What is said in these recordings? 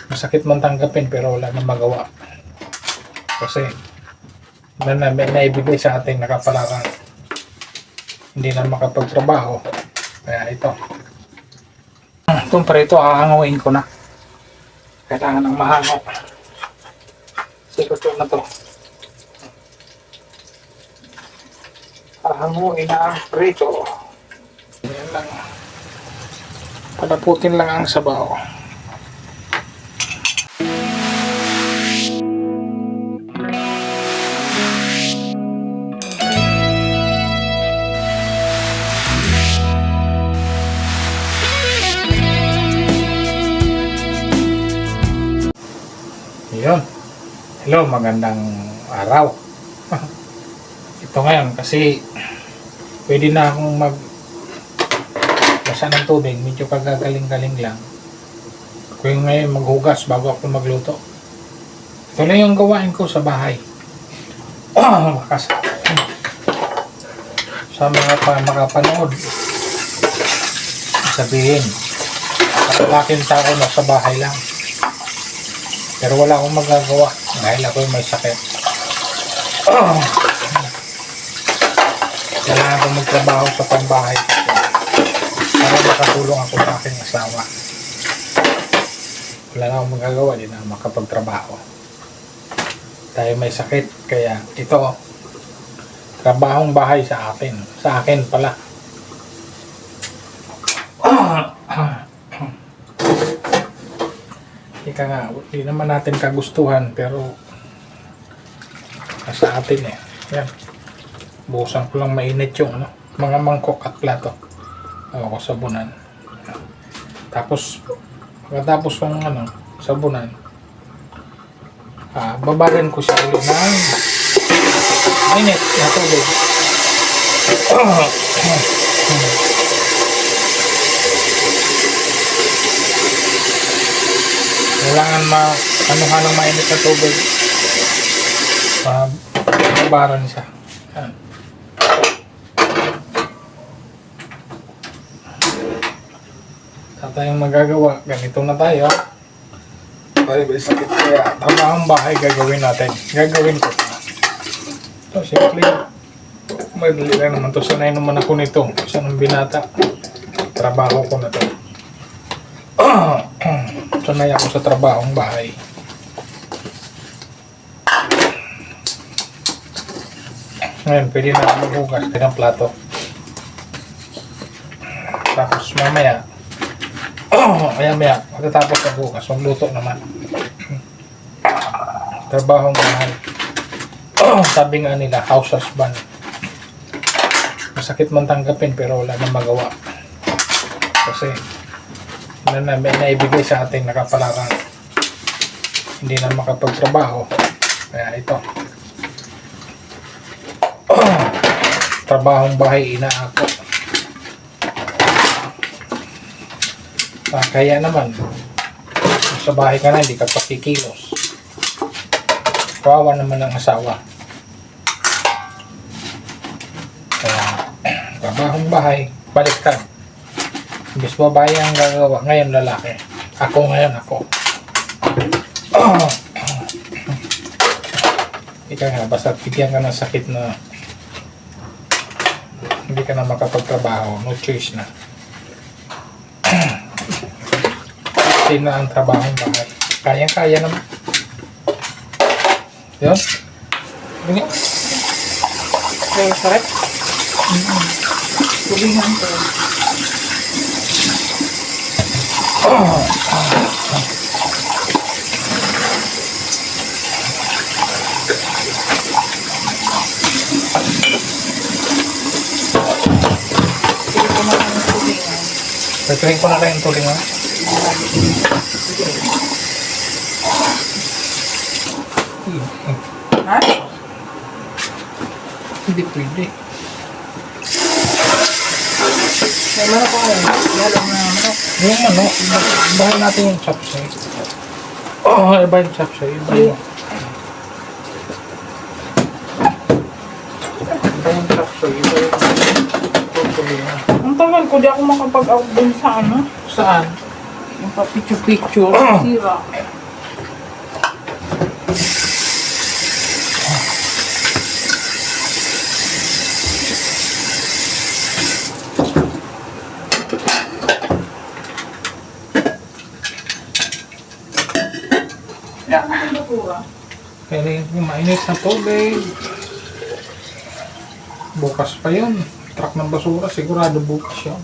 Masakit man tanggapin pero wala nang magawa. Kasi may naibigay sa ating nakapalaran. Hindi na makapagtrabaho. Kaya ito. Itong parito, aanguin ko na. Kailangan ng mahango. Sikot na to. Aanguin na ang prito. Yan lang. Palaputin lang ang sabaw. Yun. Hello, magandang araw. Ito ngayon kasi pwede na akong basa ng tubig, medyo kagagaling-galing lang. Ako yung ngayon maghugas bago ako magluto. Ito na yung gawain ko sa bahay. Sa mga makapanood, sabihin, laking tao na sa bahay lang. Pero wala akong magagawa dahil ako may sakit. Kailangan akong magtrabaho sa pambahay para makatulong ako sa aking asawa. Wala na akong magagawa, di na makapagtrabaho. Tayo may sakit, kaya ito, trabahong bahay sa akin. Sa akin pala. Ika nga, hindi naman natin kagustuhan pero sa atin eh. Yan. Buhusan ko lang mainit yung mga mangkok at plato. Ako sabunan. Tapos pagkatapos kong sabunan, babagan ko siya ulit ng mainit na tubig. Kailangan anuhan ng mainit na tubig. Babaran siya. Yan. Wala tayong magagawa. Ganito na tayo. Tayo may sakit kaya tamang bahay gagawin natin. Gagawin ko. So, simple. Madali lang naman to. Sanay naman ako nito. Isa ng binata. Trabaho ko na to. Sanay ako sa trabahong bahay. Ngayon, pwede na maghugas ng plato. Tapos mamaya, maya, pagkatapos maghugas, magluto naman. Trabahong bahay. Sabi nga nila, house husband. Masakit man tanggapin pero wala nang magawa. Kasi may naibigay sa ating nakapalaran. Hindi na makapagtrabaho. Kaya ito. Trabahong bahay inaako. Kaya naman sa bahay ka na, hindi ka pakikilos. Kawawa naman ang asawa. Kaya trabahong bahay, baliktad. Imbis babae ang gagawa, ngayon lalaki. Ako ngayon, ako. Ika nga, basta bigyan ka ng sakit na hindi ka na makapagtrabaho, no choice na. Kasi na ang trabahong bahay. Kaya naman. Yun. Bini. Kaya sarap. Tulingan ko. Pagkain ko na lang yung tulingan. Ha? Hindi pwede. May manok ko ngayon. Yalong na manok. Yung bahay natin yung chapsay. Iba yung chapsay. Iba yung chapsay. Iba yung tulingan. Ang tagal ko, di ako makapag-out dun sa ano. Saan? Yung pa-picture-picture. Sira. Yeah. Kaya mainit na tubig. Bukas pa yun. Truck ng basura, sigurado bukas yun.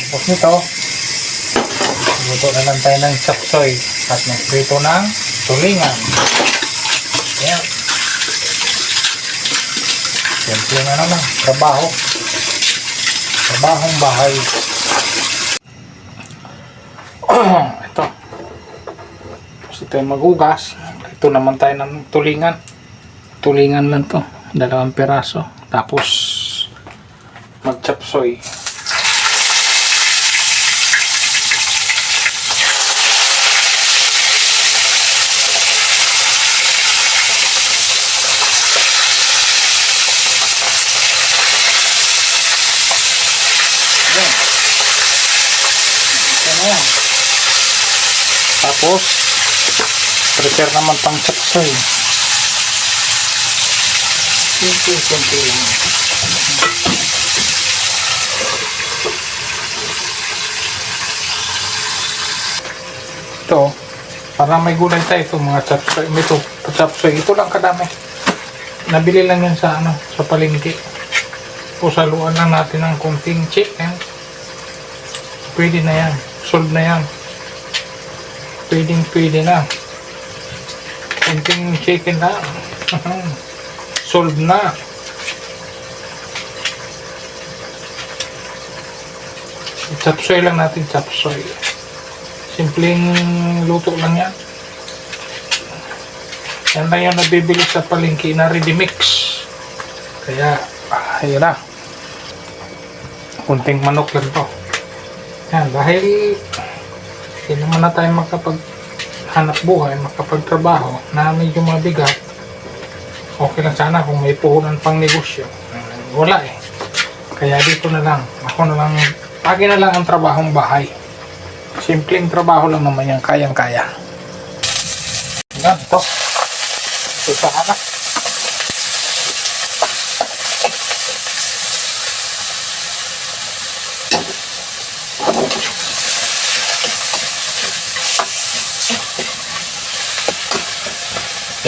Tapos nito, luto na lang tayo ng chapsoy at magprito ng tulingan. Ayan. Simple na naman, trabaho. Trabahong bahay. Ito. Tapos ito yung magugas. Ito naman tayo ng tulingan. Tulingan lang to. 2 piraso. Tapos mag-chapsoy. Ayan. Tapos prepare naman pang chapsoy. Simple lang. Ito, para may gulay tayo ito mga chapsoy. Ito, chapsoy. Ito lang kadami. Nabili lang yan sa sa palengke. O saluan lang natin ng konting chicken. Pwede na yan. Solve na yan. Pwede na. Konting chicken na. Solve na. Chapsoy lang natin, chapsoy. Simpleng luto lang yan. Yan lang yung nabibili sa palengke na ready mix. Kaya, ayun na. Kunting manok lang to. Yan, dahil hindi naman na tayo makapaghanap buhay, makapagtrabaho na medyo mabigat. Okay lang sana kung may puhunan pang negosyo. Wala eh. Kaya dito na lang. Ako na lang. Lagi na lang ang trabahong bahay. Simpleng trabaho lang naman yan. Kayang-kaya. Yan, ito. Ito ka na.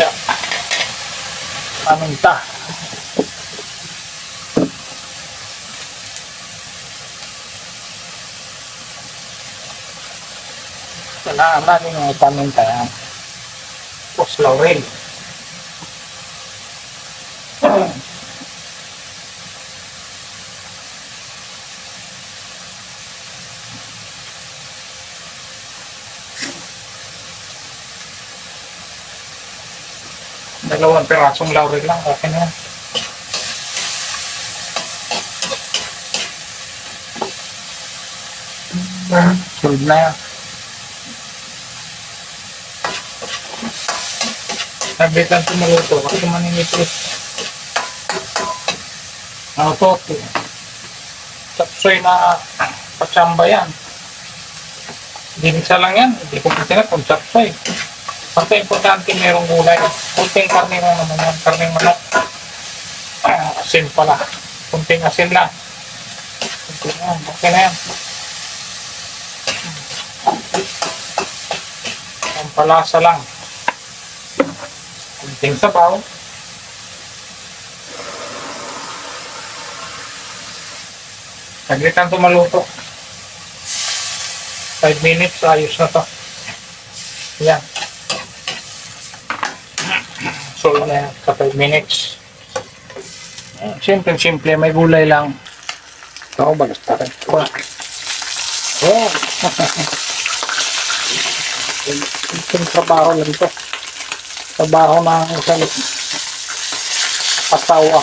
Yan. Paminta. Kailangan natin yung paminta yan. Tapos laurel. Dalawang pirasong laurel lang, okay na yan. Solve na yan. Nabitan ito maluto kasi maninipis. Ito, chapsoy na patsamba yan. Dinisa lang yan, hindi ko kasi na kung chapsoy. Basta importante merong gulay. Kunting karne lang naman yan, karneng manok. Asin pala. Kunting asin lang. Kunting yan, okay na yan. Ang palasa lang. Kunting sabaw. Saglitan ito maluto. 5 minutes, ayos na to. Yan. Solve na yan sa 5 minutes. Simple, may gulay lang. Ito, balas pa rin. Oh! Itong trabaho lang ito. Trabaho ng isang asawa.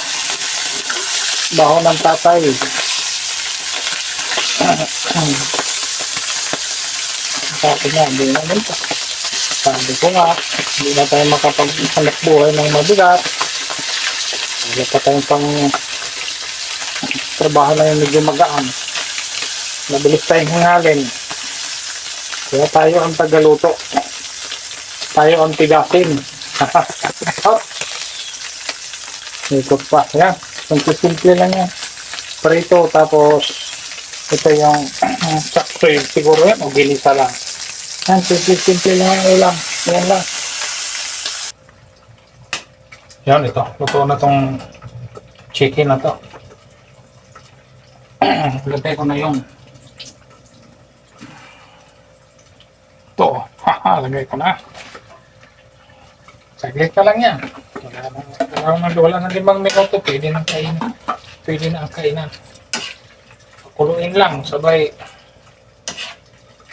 Trabaho ng tatay. Sabi nga, hindi na ito. Sabi ko nga, hindi na tayo makapaghanap buhay ng mabigat. Wala pa tayong pang trabaho na yung medyo magaan. Mabilis tayong hingalin. Kaya tayo ang tagaluto. tayo ang tigasin. Hop. Ikot pa. Yan. Simple lang yan. Prito. Tapos, ito yung chaksoy. Siguro yan. O ginisa lang. Yan. Simple lang yung ulam. Yan lang. Yan. Ito. Luto na tong chicken na to. Lagay ko na yung ito. Haha. Lagay ko na. Saglit ka lang yan. Wala na 5 minuto. Pwede na kainin. Pwede na ang kainan. Kuluin lang. Sabay.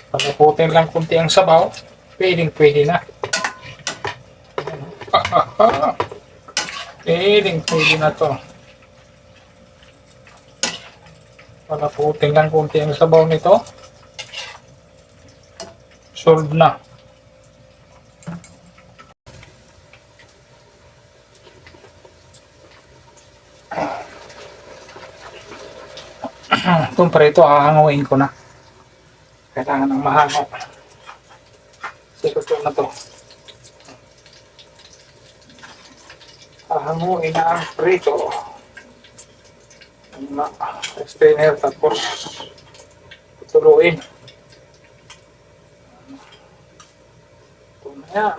Pagkaputin lang kunti ang sabaw. Pwede na. Pwede na to. Pagkaputin lang kunti ang sabaw nito. Solve na. Itong prito, hahanguin ko na. Kailangan ng mahango. Sikot na to. Hahanguin na ang prito. Strainer, tapos tutuluin. Ito na yan.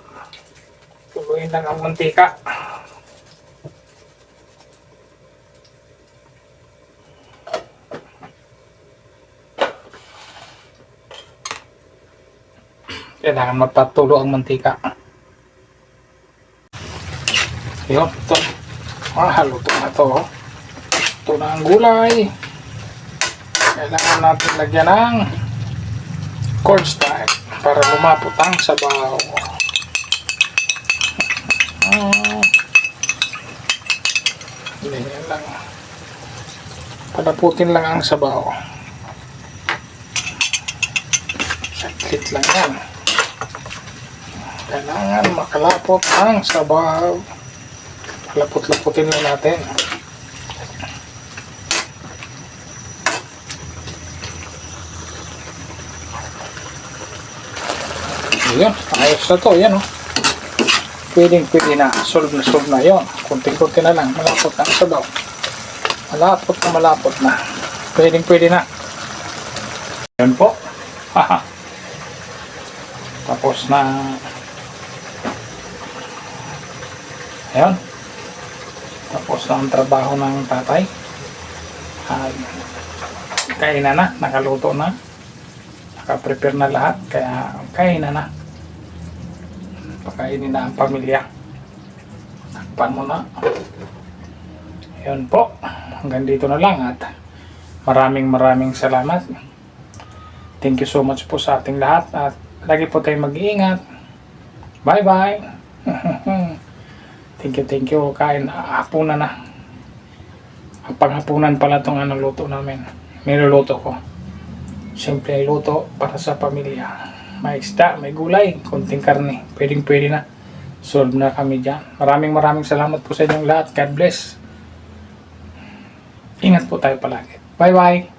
Tuluin lang ang mantika. Kailangan magpatulo ang mantika. Yun, ito. Haluto na to. Ito na ang gulay. Kailangan natin lagyan ng cornstarch para lumapot ang sabaw. Ganyan lang. Palaputin lang ang sabaw. Sakit lang yan. Kailangan makalapot ang sabaw. Lapot-laputin lang natin. Yun, ayos na to. Yan, oh. Pwede na. Solve na yun. Kunti-kunti na lang. Malapot ang sabaw. Malapot na. Pwede na. Yan po. Haha. Tapos na. Ayan. Tapos na ang trabaho ng tatay. Kainan na. Nakaluto na. Nakaprepare na lahat. Kaya kainan na. Pakainin na ang pamilya. Takpan mo na. Ayan po. Hanggang dito na lang. At maraming salamat. Thank you so much po sa ating lahat. At lagi po tayong mag-iingat. Bye-bye. Thank you. Kain. Hapunan na. Panghapunan pala itong luto namin. Niluluto ko. Simple luto para sa pamilya. May isda, may gulay, konting karne. Pwede na. Solve na kami dyan. Maraming salamat po sa inyong lahat. God bless. Ingat po tayo palagi. Bye-bye.